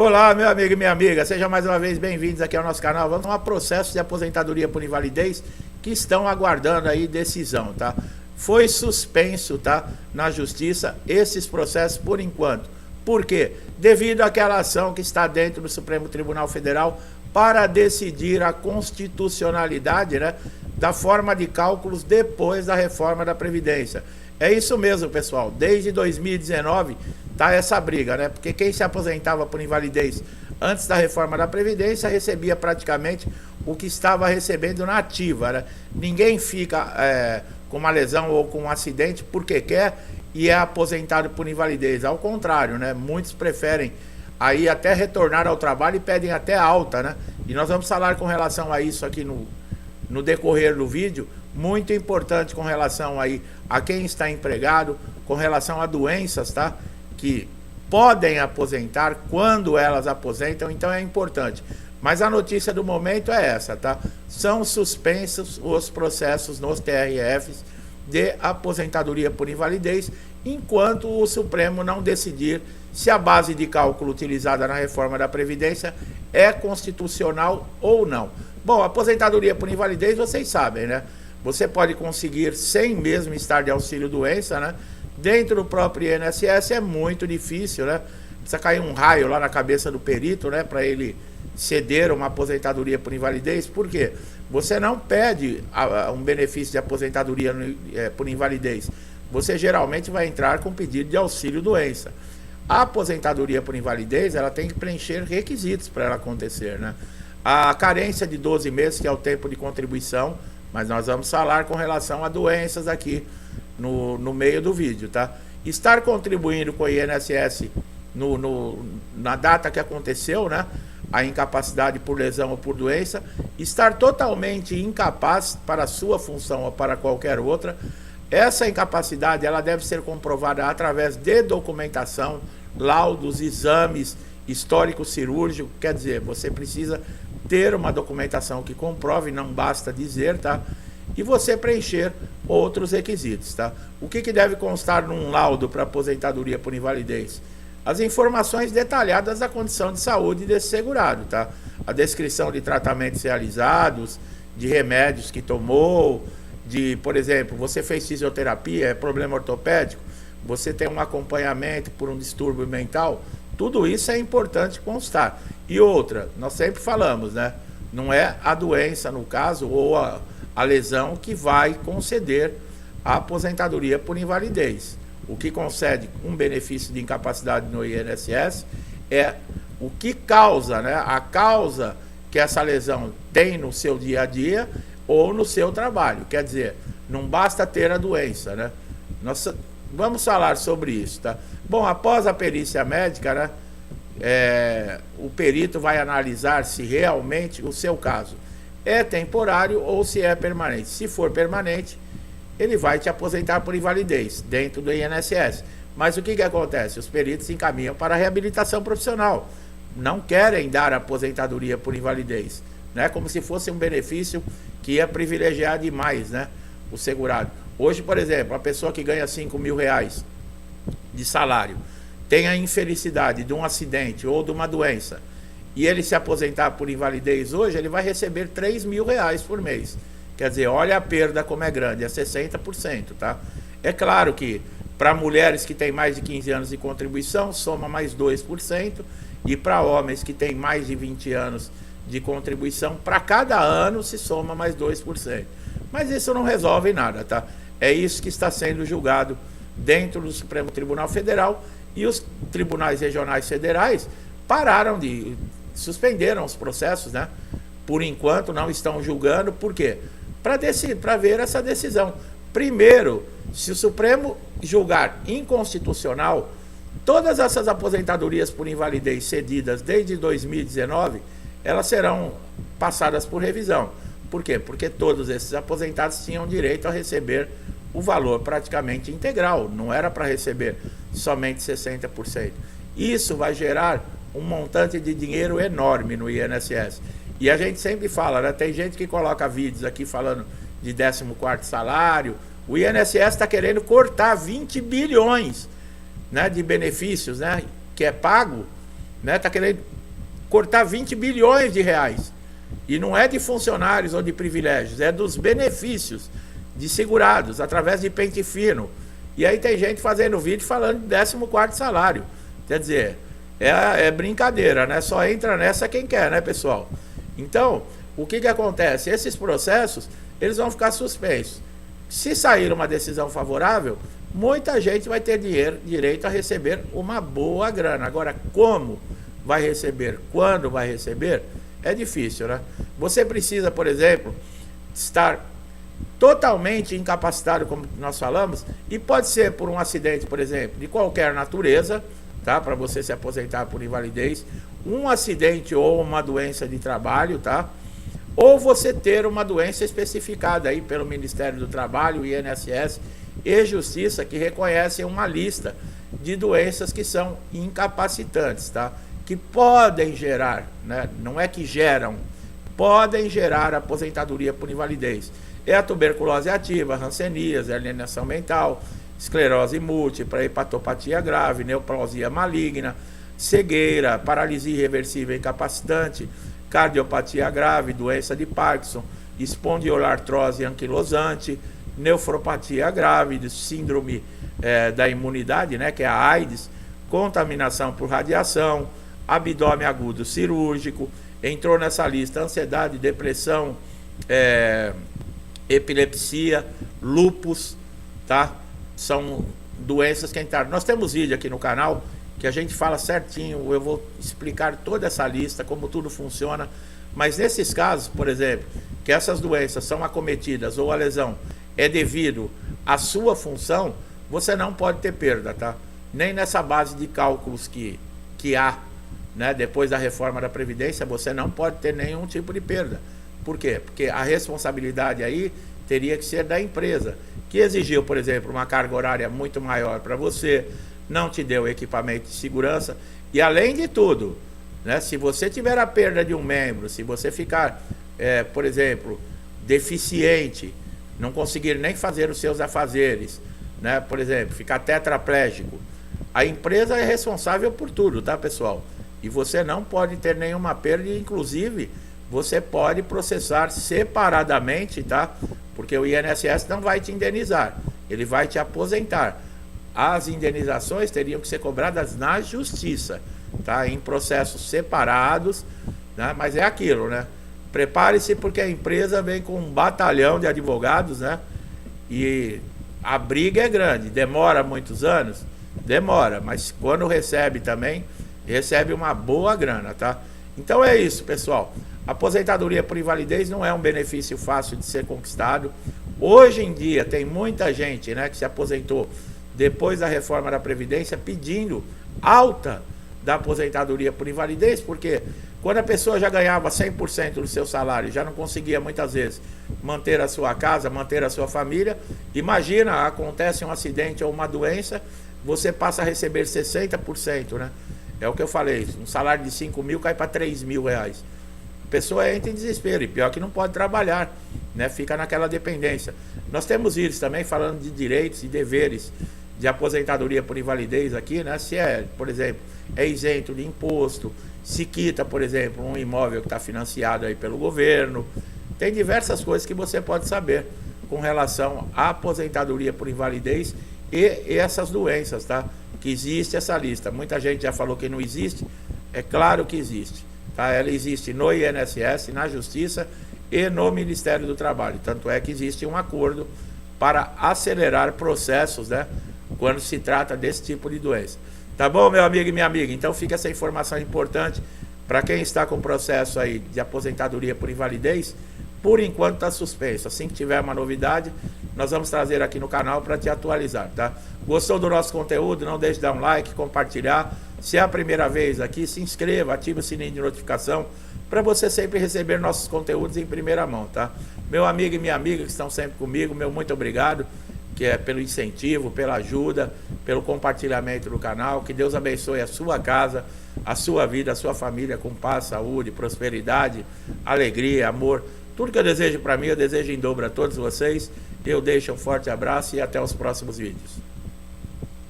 Olá, meu amigo e minha amiga, sejam mais uma vez bem-vindos aqui ao nosso canal. Vamos a processos de aposentadoria por invalidez que estão aguardando aí decisão, tá? Foi suspenso, tá, na justiça esses processos por enquanto. Por quê? Devido àquela ação que está dentro do Supremo Tribunal Federal para decidir a constitucionalidade, né, da forma de cálculos depois da reforma da Previdência. É isso mesmo, pessoal. Desde 2019 tá essa briga, né? Porque quem se aposentava por invalidez antes da reforma da Previdência recebia praticamente o que estava recebendo na ativa, né? Ninguém fica com uma lesão ou com um acidente porque quer e é aposentado por invalidez. Ao contrário, né? Muitos preferem aí até retornar ao trabalho e pedem até alta, né? E nós vamos falar com relação a isso aqui no decorrer do vídeo, muito importante com relação aí a quem está empregado, com relação a doenças, tá? Que podem aposentar quando elas aposentam, então é importante. Mas a notícia do momento é essa, tá? São suspensos os processos nos TRFs de aposentadoria por invalidez, enquanto o Supremo não decidir se a base de cálculo utilizada na reforma da Previdência é constitucional ou não. Bom, aposentadoria por invalidez, vocês sabem, né? Você pode conseguir sem mesmo estar de auxílio-doença, né? Dentro do próprio INSS é muito difícil, né? Precisa cair um raio lá na cabeça do perito, né? Para ele ceder uma aposentadoria por invalidez. Por quê? Você não pede um benefício de aposentadoria por invalidez. Você geralmente vai entrar com pedido de auxílio-doença. A aposentadoria por invalidez, ela tem que preencher requisitos para ela acontecer, né? A carência de 12 meses, que é o tempo de contribuição, mas nós vamos falar com relação a doenças aqui no meio do vídeo, tá? Estar contribuindo com o INSS na data que aconteceu, né? A incapacidade por lesão ou por doença, estar totalmente incapaz para a sua função ou para qualquer outra. Essa incapacidade, ela deve ser comprovada através de documentação, laudos, exames, histórico cirúrgico, quer dizer, você precisa ter uma documentação que comprove, não basta dizer, tá? E você preencher outros requisitos, tá? O que deve constar num laudo para aposentadoria por invalidez? As informações detalhadas da condição de saúde desse segurado, tá? A descrição de tratamentos realizados, de remédios que tomou, por exemplo, você fez fisioterapia, é problema ortopédico, você tem um acompanhamento por um distúrbio mental, tudo isso é importante constar. E outra, nós sempre falamos, né? Não é a doença, no caso, ou a lesão que vai conceder a aposentadoria por invalidez. O que concede um benefício de incapacidade no INSS é o que causa, né? A causa que essa lesão tem no seu dia a dia ou no seu trabalho. Quer dizer, não basta ter a doença, né? Nós vamos falar sobre isso, tá? Bom, após a perícia médica, né? O perito vai analisar se realmente o seu caso é temporário ou se é permanente. Se for permanente, ele vai te aposentar por invalidez dentro do INSS. Mas o que acontece? Os peritos encaminham para a reabilitação profissional. Não querem dar aposentadoria por invalidez, né? Como se fosse um benefício que ia privilegiar demais, né? O segurado. Hoje, por exemplo, a pessoa que ganha R$5.000 de salário, tem a infelicidade de um acidente ou de uma doença, e ele se aposentar por invalidez hoje, ele vai receber R$3.000 por mês. Quer dizer, olha a perda como é grande, é 60%, tá? É claro que para mulheres que têm mais de 15 anos de contribuição, soma mais 2%, e para homens que têm mais de 20 anos de contribuição, para cada ano se soma mais 2%. Mas isso não resolve nada, tá? É isso que está sendo julgado dentro do Supremo Tribunal Federal, e os tribunais regionais federais suspenderam os processos, né? Por enquanto não estão julgando. Por quê? Para ver essa decisão. Primeiro, se o Supremo julgar inconstitucional todas essas aposentadorias por invalidez cedidas desde 2019, elas serão passadas por revisão. Por quê? Porque todos esses aposentados tinham direito a receber o valor praticamente integral, não era para receber somente 60%. Isso vai gerar um montante de dinheiro enorme no INSS. E a gente sempre fala, né? Tem gente que coloca vídeos aqui falando de 14º salário. O INSS está querendo cortar 20 bilhões, né, de benefícios, né, que é pago né? Está querendo cortar 20 bilhões de reais. E não é de funcionários ou de privilégios, é dos benefícios de segurados, através de pente fino. E aí tem gente fazendo vídeo falando de 14º salário. Quer dizer, é brincadeira, né? Só entra nessa quem quer, né, pessoal? Então, o que acontece? Esses processos, eles vão ficar suspensos. Se sair uma decisão favorável, muita gente vai ter direito a receber uma boa grana. Agora, como vai receber, quando vai receber, é difícil, né? Você precisa, por exemplo, estar totalmente incapacitado, como nós falamos, e pode ser por um acidente, por exemplo, de qualquer natureza, tá? Para você se aposentar por invalidez, um acidente ou uma doença de trabalho, tá? Ou você ter uma doença especificada aí pelo Ministério do Trabalho, INSS e Justiça, que reconhecem uma lista de doenças que são incapacitantes, tá? Que podem gerar, né? Não é que geram, podem gerar aposentadoria por invalidez. É a tuberculose ativa, hanseníase, alienação mental, esclerose múltipla, hepatopatia grave, neoplasia maligna, cegueira, paralisia irreversível incapacitante, cardiopatia grave, doença de Parkinson, espondioartrose anquilosante, nefropatia grave, síndrome da imunidade, né, que é a AIDS, contaminação por radiação, abdômen agudo cirúrgico, entrou nessa lista ansiedade, depressão, epilepsia, lúpus, tá? São doenças que entraram. Nós temos vídeo aqui no canal que a gente fala certinho, eu vou explicar toda essa lista, como tudo funciona, mas nesses casos, por exemplo, que essas doenças são acometidas ou a lesão é devido à sua função, você não pode ter perda, tá? Nem nessa base de cálculos que há, né, depois da reforma da Previdência, você não pode ter nenhum tipo de perda. Por quê? Porque a responsabilidade aí teria que ser da empresa, que exigiu, por exemplo, uma carga horária muito maior para você, não te deu equipamento de segurança, e além de tudo, né, se você tiver a perda de um membro, se você ficar, por exemplo, deficiente, não conseguir nem fazer os seus afazeres, né, por exemplo, ficar tetraplégico, a empresa é responsável por tudo, tá, pessoal? E você não pode ter nenhuma perda, inclusive você pode processar separadamente, tá? Porque o INSS não vai te indenizar, ele vai te aposentar. As indenizações teriam que ser cobradas na justiça, tá? Em processos separados, né? Mas é aquilo, né? Prepare-se, porque a empresa vem com um batalhão de advogados, né? E a briga é grande. Demora muitos anos? Demora, mas quando recebe também, recebe uma boa grana, tá? Então é isso, pessoal. Aposentadoria por invalidez não é um benefício fácil de ser conquistado. Hoje em dia tem muita gente, né, que se aposentou depois da reforma da Previdência pedindo alta da aposentadoria por invalidez, porque quando a pessoa já ganhava 100% do seu salário, já não conseguia muitas vezes manter a sua casa, manter a sua família, imagina, acontece um acidente ou uma doença, você passa a receber 60%, né? É o que eu falei, um salário de 5 mil cai para 3 mil reais. A pessoa entra em desespero, e pior que não pode trabalhar, né? Fica naquela dependência. Nós temos vídeos também falando de direitos e deveres de aposentadoria por invalidez aqui, né? Se por exemplo, é isento de imposto, se quita, por exemplo, um imóvel que está financiado aí pelo governo. Tem diversas coisas que você pode saber com relação à aposentadoria por invalidez e essas doenças, tá? Que existe essa lista. Muita gente já falou que não existe, é claro que existe, tá? Ela existe no INSS, na Justiça e no Ministério do Trabalho. Tanto é que existe um acordo para acelerar processos, né, quando se trata desse tipo de doença. Tá bom, meu amigo e minha amiga? Então fica essa informação importante para quem está com processo aí de aposentadoria por invalidez. Por enquanto está suspenso. Assim que tiver uma novidade, nós vamos trazer aqui no canal para te atualizar, tá? Gostou do nosso conteúdo? Não deixe de dar um like, compartilhar. Se é a primeira vez aqui, se inscreva, ative o sininho de notificação para você sempre receber nossos conteúdos em primeira mão, tá? Meu amigo e minha amiga que estão sempre comigo, meu muito obrigado, que é pelo incentivo, pela ajuda, pelo compartilhamento do canal. Que Deus abençoe a sua casa, a sua vida, a sua família com paz, saúde, prosperidade, alegria, amor. Tudo que eu desejo para mim, eu desejo em dobro a todos vocês. Eu deixo um forte abraço e até os próximos vídeos.